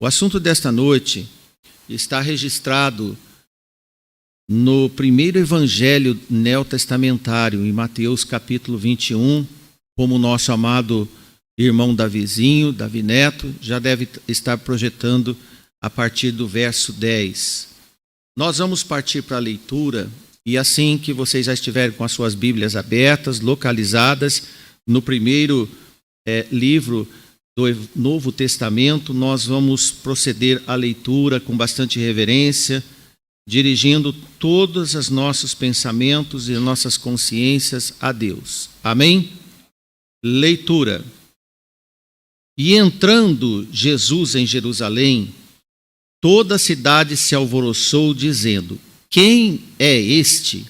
O assunto desta noite está registrado no primeiro evangelho neotestamentário, em Mateus capítulo 21, como o nosso amado irmão Davizinho, Davi Neto, já deve estar projetando a partir do verso 10. Nós vamos partir para a leitura, e assim que vocês já estiverem com as suas Bíblias abertas, localizadas no primeiro livro do Novo Testamento, nós vamos proceder à leitura com bastante reverência, dirigindo todos os nossos pensamentos e nossas consciências a Deus. Amém? Leitura. E entrando Jesus em Jerusalém, toda a cidade se alvoroçou, dizendo: quem é este?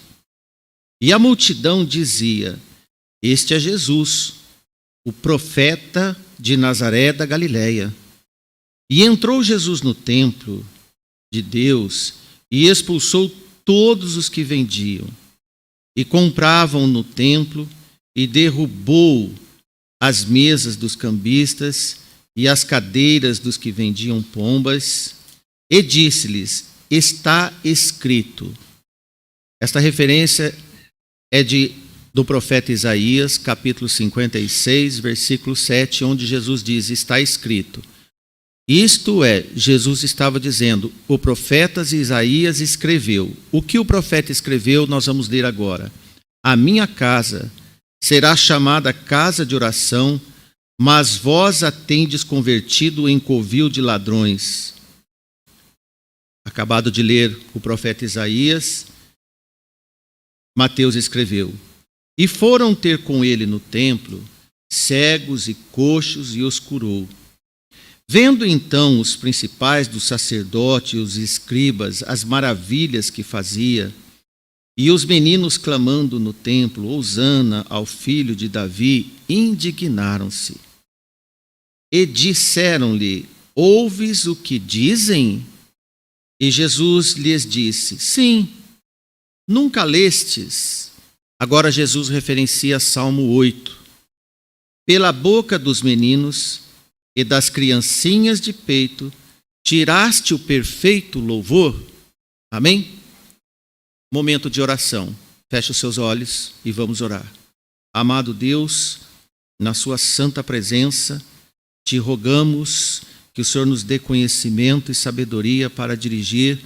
E a multidão dizia: este é Jesus, o profeta de Nazaré da Galileia. E entrou Jesus no templo de Deus e expulsou todos os que vendiam e compravam no templo, e derrubou as mesas dos cambistas e as cadeiras dos que vendiam pombas, e disse-lhes: está escrito. Esta referência é do profeta Isaías, capítulo 56, versículo 7, onde Jesus diz: está escrito. Isto é, Jesus estava dizendo, o profeta Isaías escreveu. O que o profeta escreveu, nós vamos ler agora. A minha casa será chamada casa de oração, mas vós a tendes convertido em covil de ladrões. Acabado de ler o profeta Isaías, Mateus escreveu: e foram ter com ele no templo cegos e coxos, e os curou. Vendo então os principais dos sacerdotes e os escribas as maravilhas que fazia, e os meninos clamando no templo, hosana ao filho de Davi, indignaram-se. E disseram-lhe: ouves o que dizem? E Jesus lhes disse: sim, nunca lestes. Agora Jesus referencia Salmo 8. Pela boca dos meninos e das criancinhas de peito, tiraste o perfeito louvor. Amém? Momento de oração. Feche os seus olhos e vamos orar. Amado Deus, na sua santa presença, te rogamos que o Senhor nos dê conhecimento e sabedoria para dirigir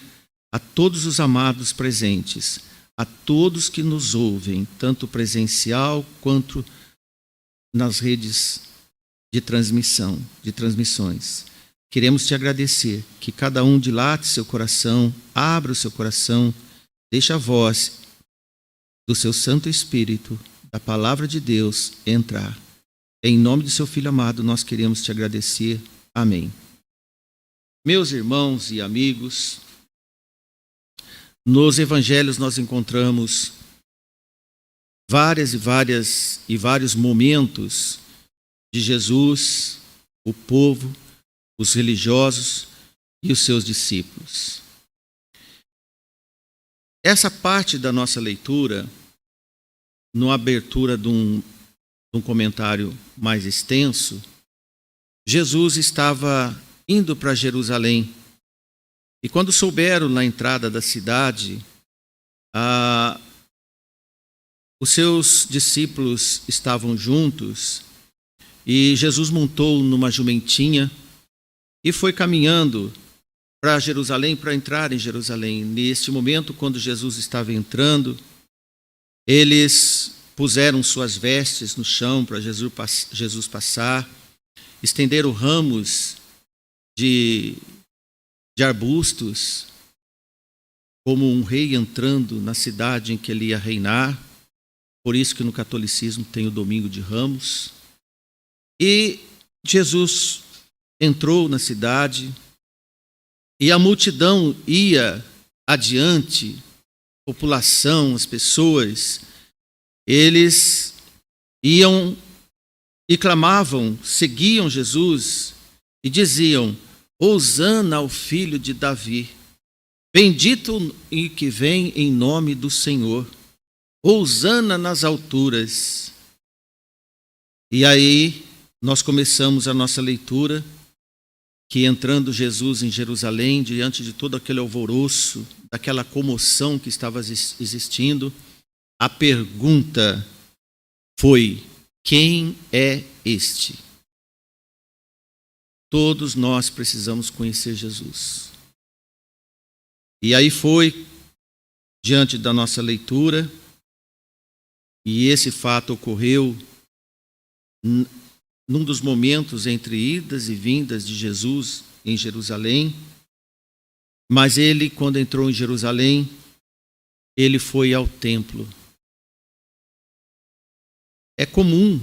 a todos os amados presentes, a todos que nos ouvem, tanto presencial quanto nas redes de transmissões. Queremos te agradecer que cada um dilate seu coração, abra o seu coração, deixe a voz do seu Santo Espírito, da palavra de Deus, entrar. Em nome do seu Filho amado, nós queremos te agradecer. Amém. Meus irmãos e amigos, nos evangelhos nós encontramos vários momentos de Jesus, o povo, os religiosos e os seus discípulos. Essa parte da nossa leitura, na abertura de um comentário mais extenso, Jesus estava indo para Jerusalém. E quando souberam na entrada da cidade, os seus discípulos estavam juntos, e Jesus montou numa jumentinha e foi caminhando para Jerusalém, para entrar em Jerusalém. Neste momento, quando Jesus estava entrando, eles puseram suas vestes no chão para Jesus passar, estenderam ramos de arbustos, como um rei entrando na cidade em que ele ia reinar. Por isso que no catolicismo tem o Domingo de Ramos. E Jesus entrou na cidade e a multidão ia adiante, a população, as pessoas, eles iam e clamavam, seguiam Jesus e diziam: hosana ao filho de Davi, bendito e que vem em nome do Senhor, hosana nas alturas. E aí nós começamos a nossa leitura, que entrando Jesus em Jerusalém, diante de todo aquele alvoroço, daquela comoção que estava existindo, a pergunta foi: quem é este? Todos nós precisamos conhecer Jesus. E aí foi, diante da nossa leitura, e esse fato ocorreu num dos momentos entre idas e vindas de Jesus em Jerusalém. Mas ele, quando entrou em Jerusalém, ele foi ao templo. É comum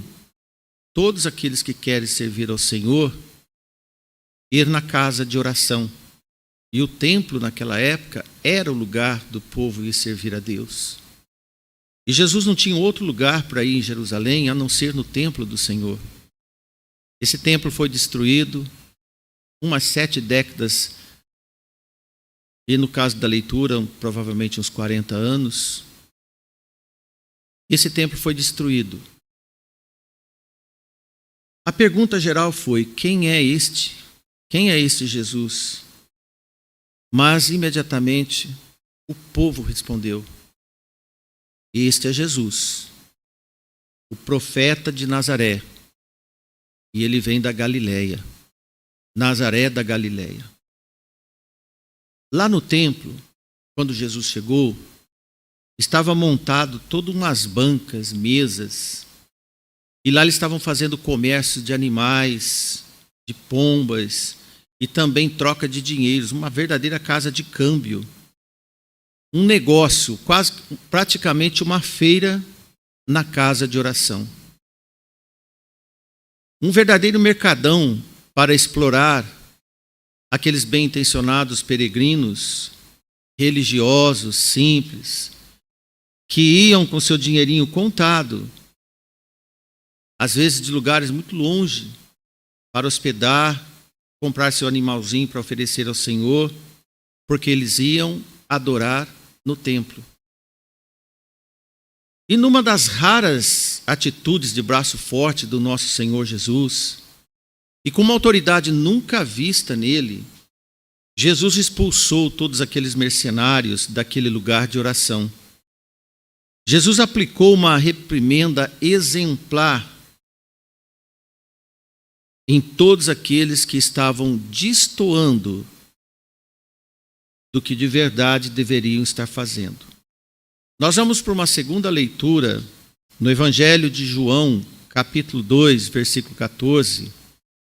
todos aqueles que querem servir ao Senhor ir na casa de oração. E o templo, naquela época, era o lugar do povo ir servir a Deus. E Jesus não tinha outro lugar para ir em Jerusalém a não ser no templo do Senhor. Esse templo foi destruído umas 7 décadas, e no caso da leitura, provavelmente uns 40 anos. Esse templo foi destruído. A pergunta geral foi: quem é este? Quem é este Jesus? Mas imediatamente o povo respondeu: este é Jesus, o profeta de Nazaré, e ele vem da Galileia, Nazaré da Galileia. Lá no templo, quando Jesus chegou, estava montado todas umas bancas, mesas, e lá eles estavam fazendo comércio de animais, de pombas, e também troca de dinheiros, uma verdadeira casa de câmbio. Um negócio, praticamente uma feira na casa de oração. Um verdadeiro mercadão para explorar aqueles bem-intencionados peregrinos, religiosos, simples, que iam com seu dinheirinho contado, às vezes de lugares muito longe, para hospedar, comprar seu animalzinho para oferecer ao Senhor, porque eles iam adorar no templo. E numa das raras atitudes de braço forte do nosso Senhor Jesus, e com uma autoridade nunca vista nele, Jesus expulsou todos aqueles mercenários daquele lugar de oração. Jesus aplicou uma reprimenda exemplar em todos aqueles que estavam destoando do que de verdade deveriam estar fazendo. Nós vamos para uma segunda leitura no Evangelho de João, capítulo 2, versículo 14,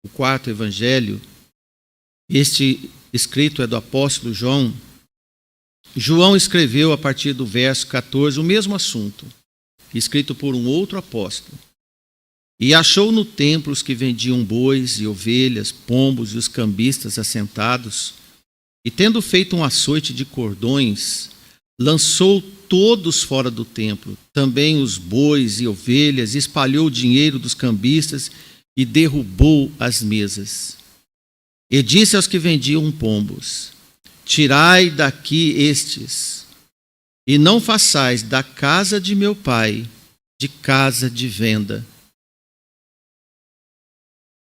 o quarto evangelho. Este escrito é do apóstolo João. João escreveu a partir do verso 14 o mesmo assunto, escrito por um outro apóstolo. E achou no templo os que vendiam bois e ovelhas, pombos e os cambistas assentados, e tendo feito um açoite de cordões, lançou todos fora do templo, também os bois e ovelhas, e espalhou o dinheiro dos cambistas e derrubou as mesas. E disse aos que vendiam pombos: tirai daqui estes, e não façais da casa de meu pai de casa de venda.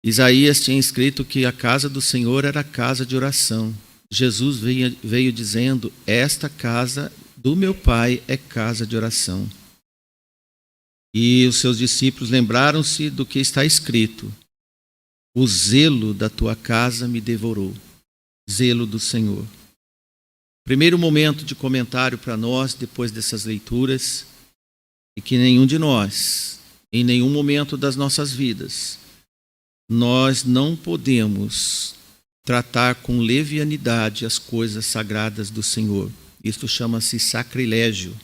Isaías tinha escrito que a casa do Senhor era casa de oração. Jesus veio dizendo: esta casa do meu pai é casa de oração. E os seus discípulos lembraram-se do que está escrito: o zelo da tua casa me devorou. Zelo do Senhor. Primeiro momento de comentário para nós, depois dessas leituras, é que nenhum de nós, em nenhum momento das nossas vidas, nós não podemos tratar com levianidade as coisas sagradas do Senhor. Isto chama-se sacrilégio.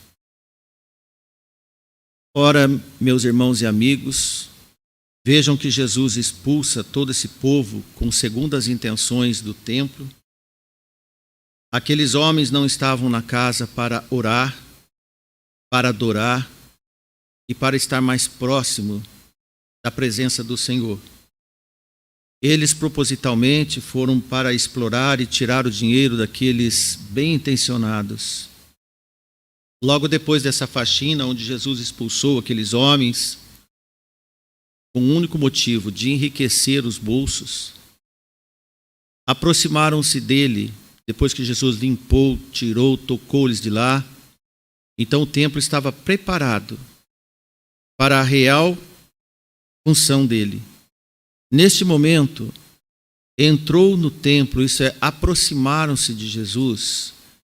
Ora, meus irmãos e amigos, vejam que Jesus expulsa todo esse povo com segundas intenções do templo. Aqueles homens não estavam na casa para orar, para adorar e para estar mais próximo da presença do Senhor. Eles propositalmente foram para explorar e tirar o dinheiro daqueles bem-intencionados. Logo depois dessa faxina, onde Jesus expulsou aqueles homens, com o único motivo de enriquecer os bolsos, aproximaram-se dele, depois que Jesus limpou, tirou, tocou-lhes de lá. Então o templo estava preparado para a real função dele. Neste momento, entrou no templo, isso é, aproximaram-se de Jesus,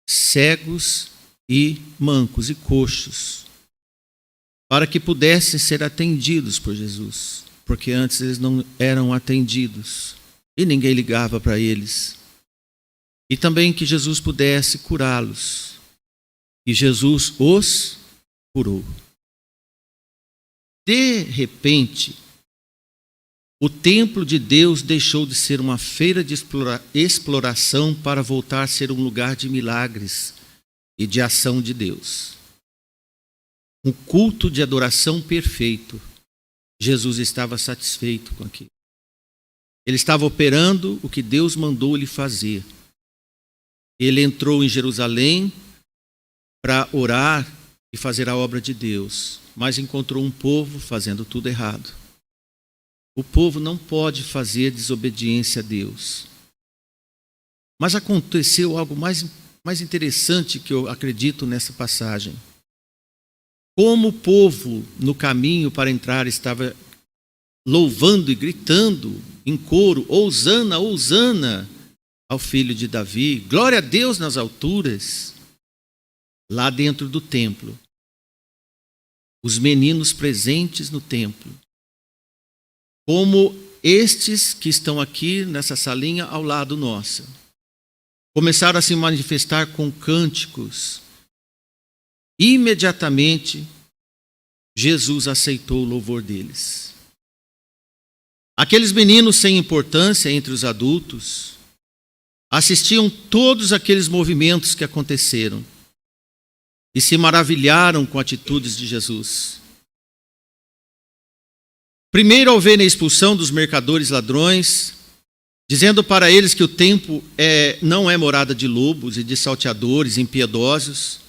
cegos e mancos e coxos, para que pudessem ser atendidos por Jesus, porque antes eles não eram atendidos e ninguém ligava para eles. E também que Jesus pudesse curá-los. E Jesus os curou. De repente, o templo de Deus deixou de ser uma feira de exploração para voltar a ser um lugar de milagres e de ação de Deus. Um culto de adoração perfeito. Jesus estava satisfeito com aquilo. Ele estava operando o que Deus mandou ele fazer. Ele entrou em Jerusalém para orar e fazer a obra de Deus, mas encontrou um povo fazendo tudo errado. O povo não pode fazer desobediência a Deus. Mas aconteceu algo mais interessante que eu acredito nessa passagem. Como o povo no caminho para entrar estava louvando e gritando em coro, Hosana, Hosana ao filho de Davi, glória a Deus nas alturas. Lá dentro do templo, os meninos presentes no templo, como estes que estão aqui nessa salinha ao lado nossa, começaram a se manifestar com cânticos. Imediatamente, Jesus aceitou o louvor deles. Aqueles meninos sem importância entre os adultos assistiam todos aqueles movimentos que aconteceram e se maravilharam com atitudes de Jesus. Primeiro, ao verem a expulsão dos mercadores ladrões, dizendo para eles que o templo não é morada de lobos e de salteadores impiedosos.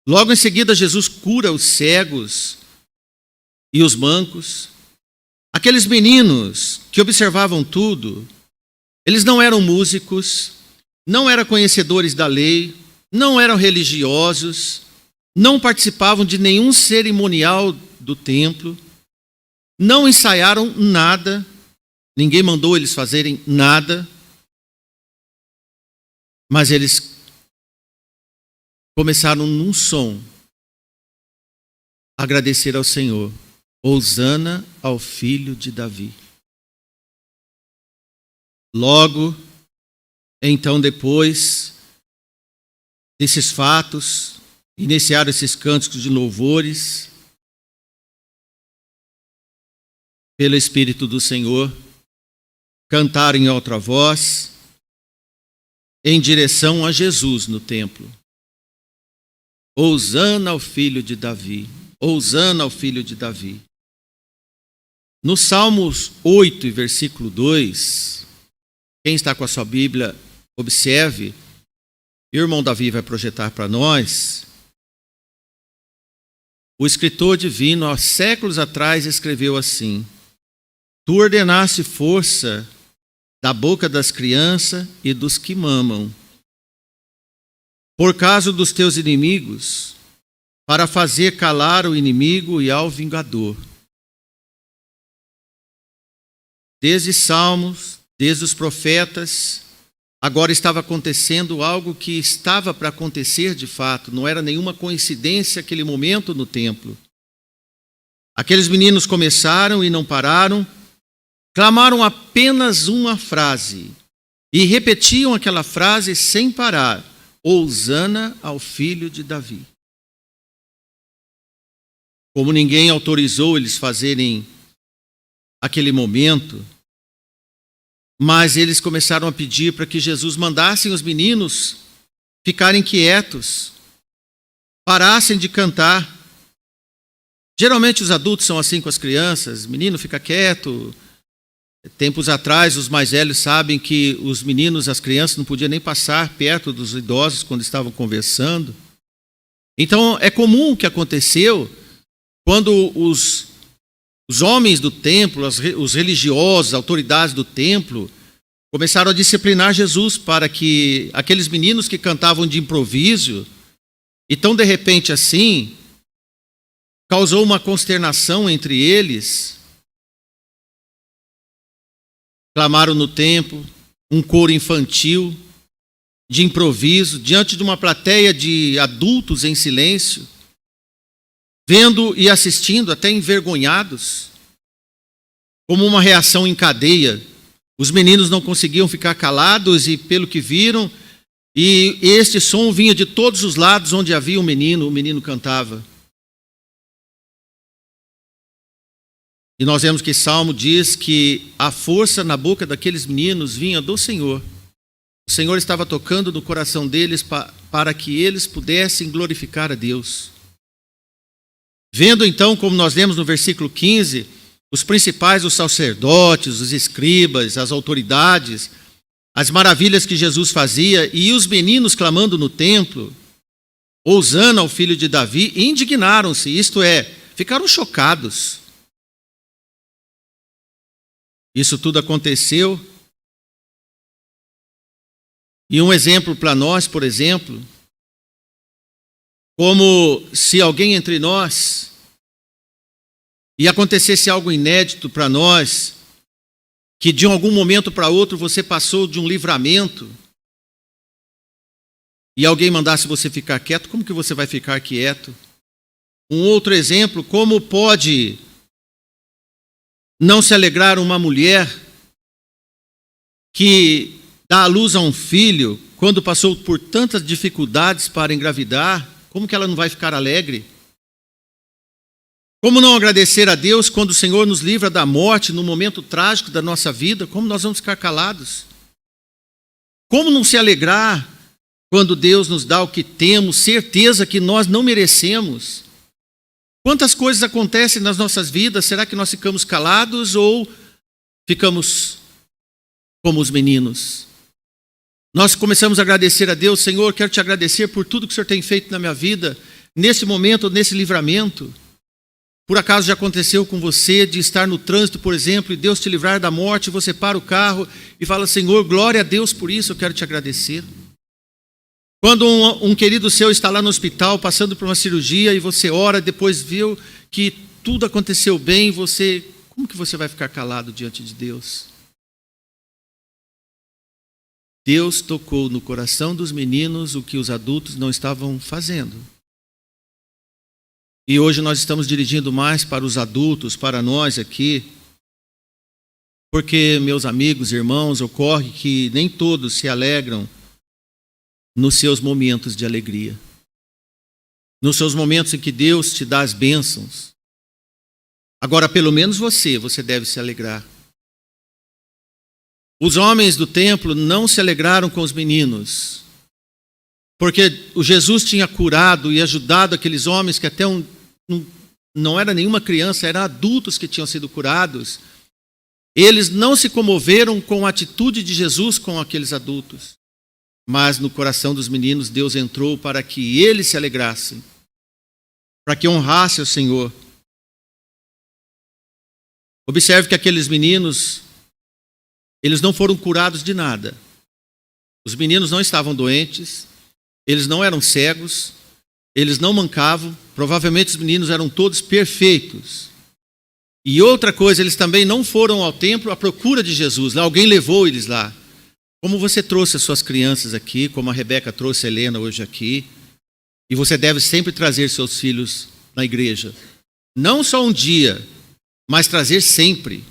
Logo em seguida, Jesus cura os cegos e os mancos. Aqueles meninos que observavam tudo, eles não eram músicos, não eram conhecedores da lei, não eram religiosos, não participavam de nenhum cerimonial do templo, não ensaiaram nada, ninguém mandou eles fazerem nada, mas eles começaram num som a agradecer ao Senhor. Hosana ao filho de Davi. Logo, então depois desses fatos, iniciaram esses cânticos de louvores pelo Espírito do Senhor, cantaram em outra voz em direção a Jesus no templo. Hosana ao filho de Davi, Hosana ao filho de Davi. No Salmos 8, versículo 2, quem está com a sua Bíblia, observe, e o irmão Davi vai projetar para nós. O escritor divino, há séculos atrás, escreveu assim: Tu ordenaste força da boca das crianças e dos que mamam, por causa dos teus inimigos, para fazer calar o inimigo e ao vingador. Desde Salmos, desde os profetas, agora estava acontecendo algo que estava para acontecer de fato, não era nenhuma coincidência aquele momento no templo. Aqueles meninos começaram e não pararam, clamaram apenas uma frase e repetiam aquela frase sem parar: Hosana ao filho de Davi. Como ninguém autorizou eles fazerem aquele momento, mas eles começaram a pedir para que Jesus mandasse os meninos ficarem quietos, parassem de cantar. Geralmente os adultos são assim com as crianças: menino, fica quieto. Tempos atrás, os mais velhos sabem que os meninos, as crianças, não podiam nem passar perto dos idosos quando estavam conversando. Então, é comum o que aconteceu quando os homens do templo, os religiosos, as autoridades do templo, Começaram a disciplinar Jesus para que aqueles meninos que cantavam de improviso, e tão de repente assim, causou uma consternação entre eles. Clamaram no templo, um coro infantil, de improviso, diante de uma plateia de adultos em silêncio, vendo e assistindo, até envergonhados, como uma reação em cadeia. Os meninos não conseguiam ficar calados e, pelo que viram, e este som vinha de todos os lados onde havia o menino cantava. E nós vemos que Salmo diz que a força na boca daqueles meninos vinha do Senhor. O Senhor estava tocando no coração deles para que eles pudessem glorificar a Deus. Vendo então, como nós lemos no versículo 15, os principais, os sacerdotes, os escribas, as autoridades, as maravilhas que Jesus fazia, e os meninos clamando no templo, Hosana ao filho de Davi, indignaram-se, isto é, ficaram chocados. Isso tudo aconteceu. E um exemplo para nós, por exemplo, como se alguém entre nós, e acontecesse algo inédito para nós, que de algum momento para outro você passou de um livramento, e alguém mandasse você ficar quieto, como que você vai ficar quieto? Um outro exemplo, como pode não se alegrar uma mulher que dá à luz a um filho, quando passou por tantas dificuldades para engravidar, como que ela não vai ficar alegre? Como não agradecer a Deus quando o Senhor nos livra da morte no momento trágico da nossa vida? Como nós vamos ficar calados? Como não se alegrar quando Deus nos dá o que temos, certeza que nós não merecemos? Quantas coisas acontecem nas nossas vidas, será que nós ficamos calados ou ficamos como os meninos? Nós começamos a agradecer a Deus, Senhor, quero te agradecer por tudo que o Senhor tem feito na minha vida, nesse momento, nesse livramento. Por acaso já aconteceu com você de estar no trânsito, por exemplo, e Deus te livrar da morte, você para o carro e fala, Senhor, glória a Deus por isso, eu quero te agradecer. Quando um querido seu está lá no hospital, passando por uma cirurgia, e você ora, depois viu que tudo aconteceu bem, como que você vai ficar calado diante de Deus? Deus tocou no coração dos meninos o que os adultos não estavam fazendo. E hoje nós estamos dirigindo mais para os adultos, para nós aqui, porque, meus amigos, irmãos, ocorre que nem todos se alegram nos seus momentos de alegria, nos seus momentos em que Deus te dá as bênçãos. Agora, pelo menos você deve se alegrar. Os homens do templo não se alegraram com os meninos, porque o Jesus tinha curado e ajudado aqueles homens que até não era nenhuma criança, eram adultos que tinham sido curados. Eles não se comoveram com a atitude de Jesus com aqueles adultos, mas no coração dos meninos Deus entrou para que eles se alegrassem, para que honrassem o Senhor. Observe que aqueles meninos, eles não foram curados de nada. Os meninos não estavam doentes, eles não eram cegos, eles não mancavam, provavelmente os meninos eram todos perfeitos. E outra coisa, eles também não foram ao templo à procura de Jesus, alguém levou eles lá. Como você trouxe as suas crianças aqui, como a Rebeca trouxe a Helena hoje aqui, e você deve sempre trazer seus filhos na igreja. Não só um dia, mas trazer sempre.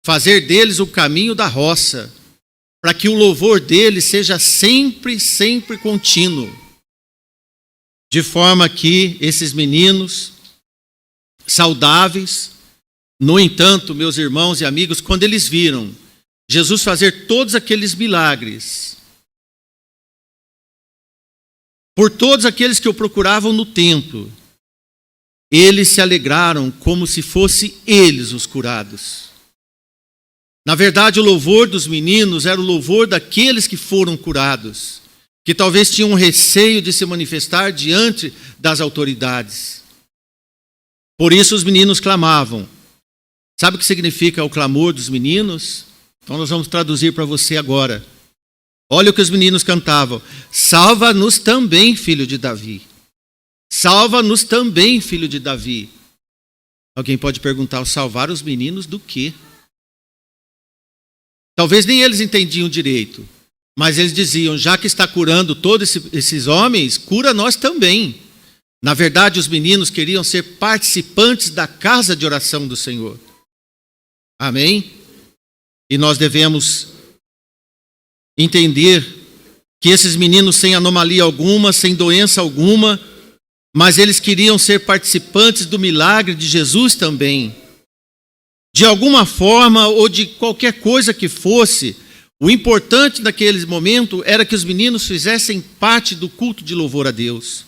Fazer deles o caminho da roça, para que o louvor deles seja sempre, sempre contínuo. De forma que esses meninos saudáveis, no entanto, meus irmãos e amigos, quando eles viram Jesus fazer todos aqueles milagres, por todos aqueles que o procuravam no templo, eles se alegraram como se fossem eles os curados. Na verdade, o louvor dos meninos era o louvor daqueles que foram curados, que talvez tinham um receio de se manifestar diante das autoridades. Por isso os meninos clamavam. Sabe o que significa o clamor dos meninos? Então nós vamos traduzir para você agora. Olha o que os meninos cantavam. Salva-nos também, filho de Davi. Salva-nos também, filho de Davi. Alguém pode perguntar, salvar os meninos do quê? Talvez nem eles entendiam direito. Mas eles diziam, já que está curando todos esses homens, cura nós também. Na verdade, os meninos queriam ser participantes da casa de oração do Senhor. Amém? E nós devemos entender que esses meninos sem anomalia alguma, sem doença alguma, mas eles queriam ser participantes do milagre de Jesus também. De alguma forma ou de qualquer coisa que fosse, o importante naquele momento era que os meninos fizessem parte do culto de louvor a Deus.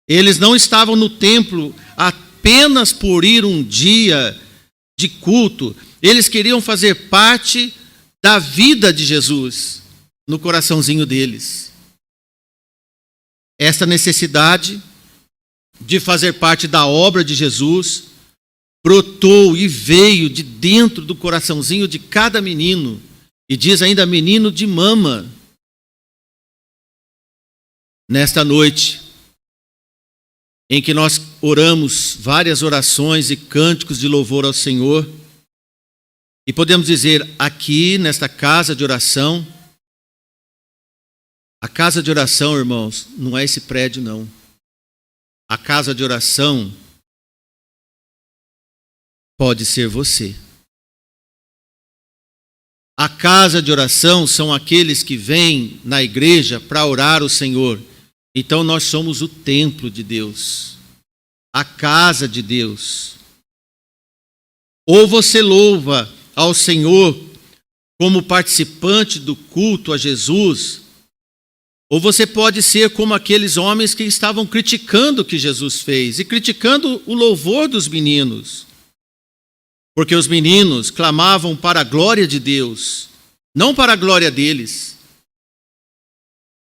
Eles não estavam no templo apenas por ir um dia de culto. Eles queriam fazer parte da vida de Jesus no coraçãozinho deles. Esta necessidade de fazer parte da obra de Jesus brotou e veio de dentro do coraçãozinho de cada menino. E diz ainda menino de mama. Nesta noite, em que nós oramos várias orações e cânticos de louvor ao Senhor, e podemos dizer aqui, nesta casa de oração, a casa de oração, irmãos, não é esse prédio, não. A casa de oração pode ser você. A casa de oração são aqueles que vêm na igreja para orar ao Senhor. Então nós somos o templo de Deus, a casa de Deus. Ou você louva ao Senhor como participante do culto a Jesus, ou você pode ser como aqueles homens que estavam criticando o que Jesus fez e criticando o louvor dos meninos. Porque os meninos clamavam para a glória de Deus, não para a glória deles.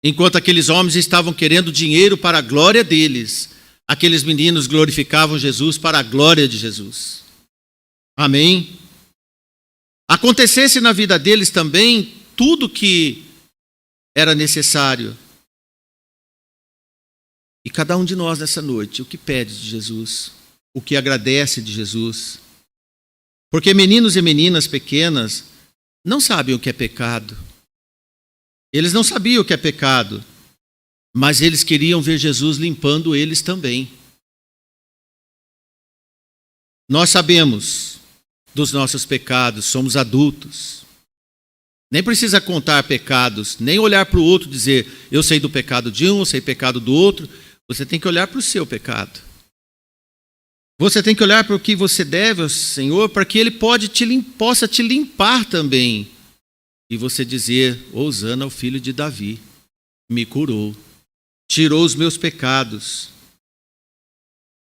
Enquanto aqueles homens estavam querendo dinheiro para a glória deles, aqueles meninos glorificavam Jesus para a glória de Jesus. Amém? Acontecesse na vida deles também tudo que era necessário. E cada um de nós nessa noite, o que pede de Jesus, o que agradece de Jesus. Porque meninos e meninas pequenas não sabem o que é pecado. Eles não sabiam o que é pecado, mas eles queriam ver Jesus limpando eles também. Nós sabemos dos nossos pecados, somos adultos. Nem precisa contar pecados, nem olhar para o outro e dizer, eu sei do pecado de um, eu sei do pecado do outro. Você tem que olhar para o seu pecado. Você tem que olhar para o que você deve ao Senhor, para que Ele possa te limpar também. E você dizer, Hosana ao filho de Davi, me curou, tirou os meus pecados.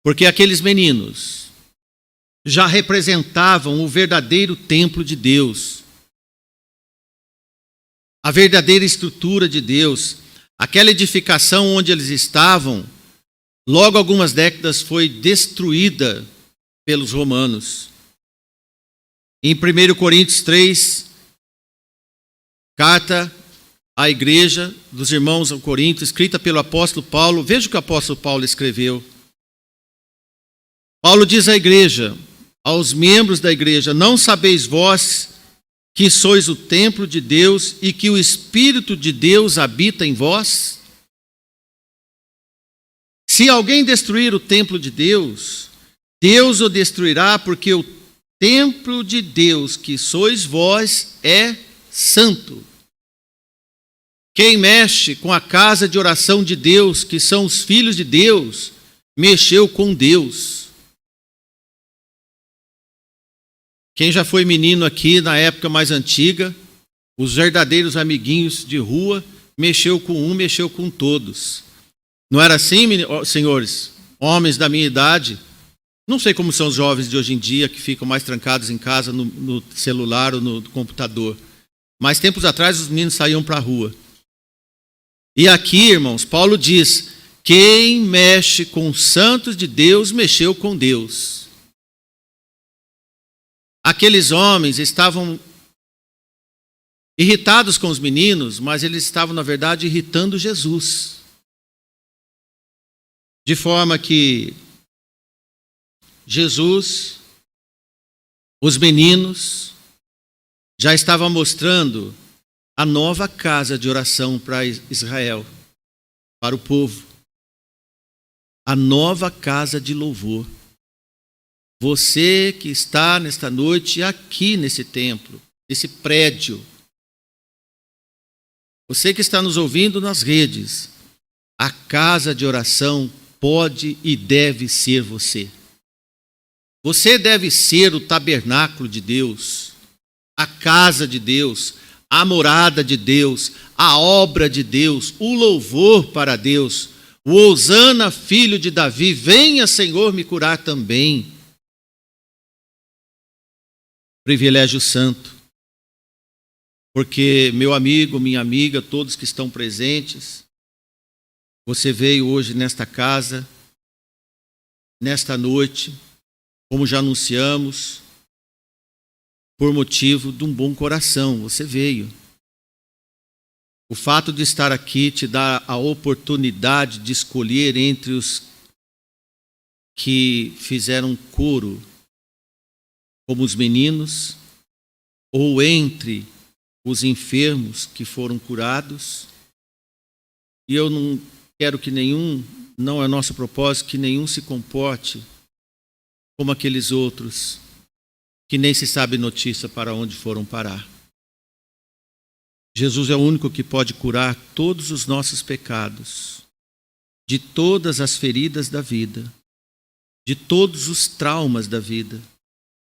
Porque aqueles meninos já representavam o verdadeiro templo de Deus. A verdadeira estrutura de Deus. Aquela edificação onde eles estavam, logo algumas décadas foi destruída pelos romanos. Em 1 Coríntios 3, carta à igreja dos irmãos ao Corinto, escrita pelo apóstolo Paulo, veja o que o apóstolo Paulo escreveu. Paulo diz à igreja, aos membros da igreja, não sabeis vós que sois o templo de Deus e que o Espírito de Deus habita em vós? Se alguém destruir o templo de Deus, Deus o destruirá, porque o templo de Deus que sois vós é santo. Quem mexe com a casa de oração de Deus, que são os filhos de Deus, mexeu com Deus. Quem já foi menino aqui na época mais antiga, os verdadeiros amiguinhos de rua, mexeu com um, mexeu com todos. Não era assim, senhores? Homens da minha idade, não sei como são os jovens de hoje em dia, que ficam mais trancados em casa, no celular ou no computador. Mas tempos atrás os meninos saíam para a rua. E aqui, irmãos, Paulo diz, quem mexe com os santos de Deus, mexeu com Deus. Aqueles homens estavam irritados com os meninos, mas eles estavam, na verdade, irritando Jesus. De forma que Jesus, os meninos, já estavam mostrando a nova casa de oração para Israel, para o povo. A nova casa de louvor. Você que está nesta noite aqui nesse templo, nesse prédio, você que está nos ouvindo nas redes, a casa de oração pode e deve ser você. Você deve ser o tabernáculo de Deus, a casa de Deus, a morada de Deus, a obra de Deus, o louvor para Deus. O Hosana, filho de Davi, venha, Senhor, me curar também. Privilégio santo. Porque, meu amigo, minha amiga, todos que estão presentes, você veio hoje nesta casa, nesta noite, como já anunciamos, por motivo de um bom coração, você veio. O fato de estar aqui te dá a oportunidade de escolher entre os que fizeram coro, como os meninos, ou entre os enfermos que foram curados. E eu não quero que nenhum, não é nosso propósito, que nenhum se comporte como aqueles outros que nem se sabe notícia para onde foram parar. Jesus é o único que pode curar todos os nossos pecados, de todas as feridas da vida, de todos os traumas da vida.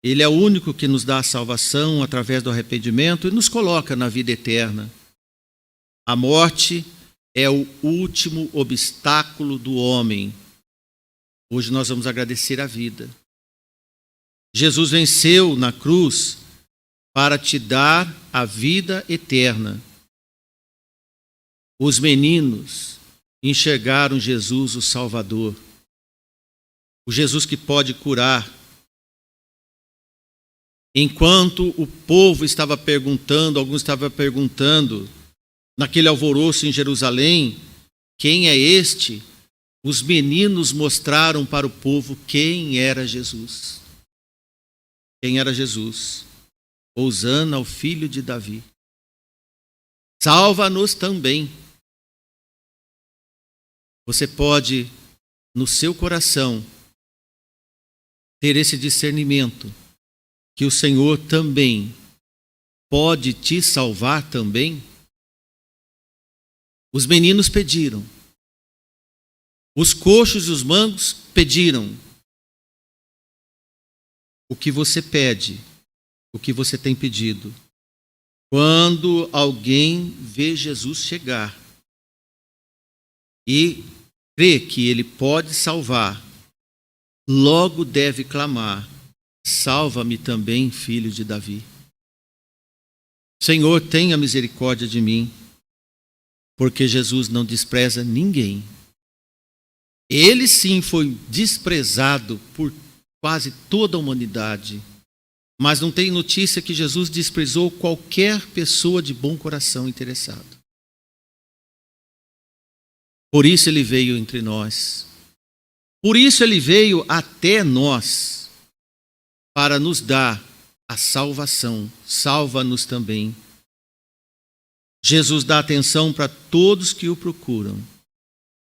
Ele é o único que nos dá a salvação através do arrependimento e nos coloca na vida eterna. A morte é o último obstáculo do homem. Hoje nós vamos agradecer a vida. Jesus venceu na cruz para te dar a vida eterna. Os meninos enxergaram Jesus, o Salvador, o Jesus que pode curar. Enquanto o povo estava perguntando, alguns estavam perguntando, naquele alvoroço em Jerusalém, quem é este? Os meninos mostraram para o povo quem era Jesus. Quem era Jesus? Hosana, o filho de Davi. Salva-nos também. Você pode, no seu coração, ter esse discernimento que o Senhor também pode te salvar também. Os meninos pediram. Os coxos e os mancos pediram. O que você pede, o que você tem pedido. Quando alguém vê Jesus chegar e crê que ele pode salvar, logo deve clamar: salva-me também, filho de Davi. Senhor, tenha misericórdia de mim, porque Jesus não despreza ninguém. Ele sim foi desprezado por quase toda a humanidade, mas não tem notícia que Jesus desprezou qualquer pessoa de bom coração interessado. Por isso ele veio entre nós. Por isso ele veio até nós, para nos dar a salvação. Salva-nos também. Jesus dá atenção para todos que o procuram,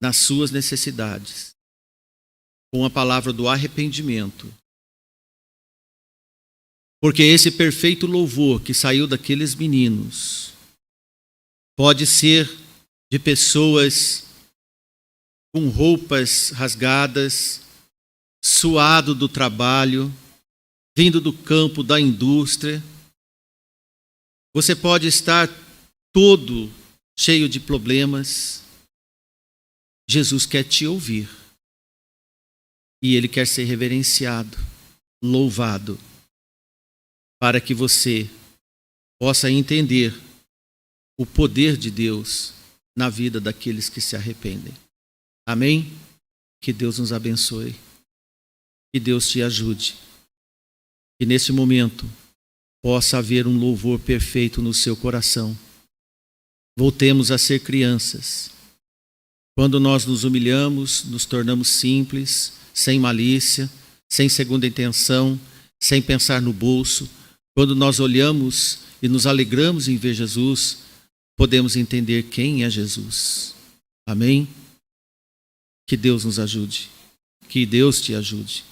nas suas necessidades, com a palavra do arrependimento. Porque esse perfeito louvor que saiu daqueles meninos pode ser de pessoas com roupas rasgadas, suado do trabalho, vindo do campo, da indústria. Você pode estar todo cheio de problemas. Jesus quer te ouvir. E ele quer ser reverenciado, louvado, para que você possa entender o poder de Deus na vida daqueles que se arrependem. Amém? Que Deus nos abençoe. Que Deus te ajude. Que nesse momento possa haver um louvor perfeito no seu coração. Voltemos a ser crianças. Quando nós nos humilhamos, nos tornamos simples, sem malícia, sem segunda intenção, sem pensar no bolso. Quando nós olhamos e nos alegramos em ver Jesus, podemos entender quem é Jesus. Amém? Que Deus nos ajude. Que Deus te ajude.